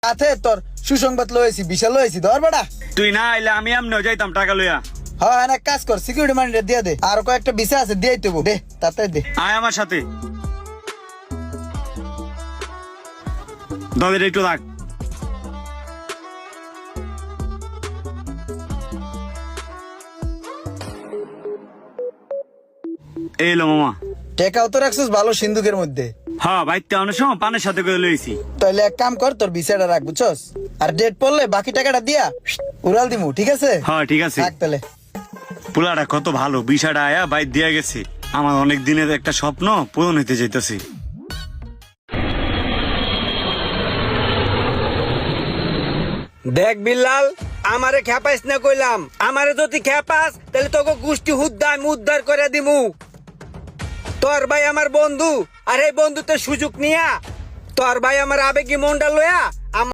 সাথে তোর সুসংবাদ লয়েছি, বিশাল লয়েছি, ধর বেটা। তুই না আইলে আমি এমনিও যাইতাম টাকা লইয়া। হ্যাঁ এক কাজ কর, সিকিউরিটি মানি দিয়ে দে, আর কয়েকটা বিষয় আছে দিয়ে দেবো, দে তাড়াতাড়ি দে। আয় আমার সাথে, দাদের একটু রাখ। এলো মামা। টেকাও তো রাখছিস ভালো সিন্ধুকের মধ্যে। হ্যাঁ বাইতে অনেক সময় পানের সাথে করে লইছি। তাহলে এক কাম কর, তোর বিষয়টা রাখ, বুঝছস? আর ডেট পড়লে বাকি টাকাটা দিয়া উড়াল দিমু, ঠিক আছে? হ্যাঁ ঠিক আছে। রাখ তাহলে। পোলাটা কত ভালো, বিষয়টা আয়া বাইর দিয়া গেছে। আমার অনেক দিনের একটা স্বপ্ন পূরণ হইতে যাইতেছে। দেখ বিল্লাল, আমারে খেপাইস না কইলাম। আমারে যদি খেপাস তাহলে তোকে গোষ্ঠী হুদ্দা আমি উদ্ধার করে দিমু। তোর ভাই আমার বন্ধু, আর এই বন্ধুতে সুযোগ নিয়া তোর ভাই আমার আবেগী মনটা লয়া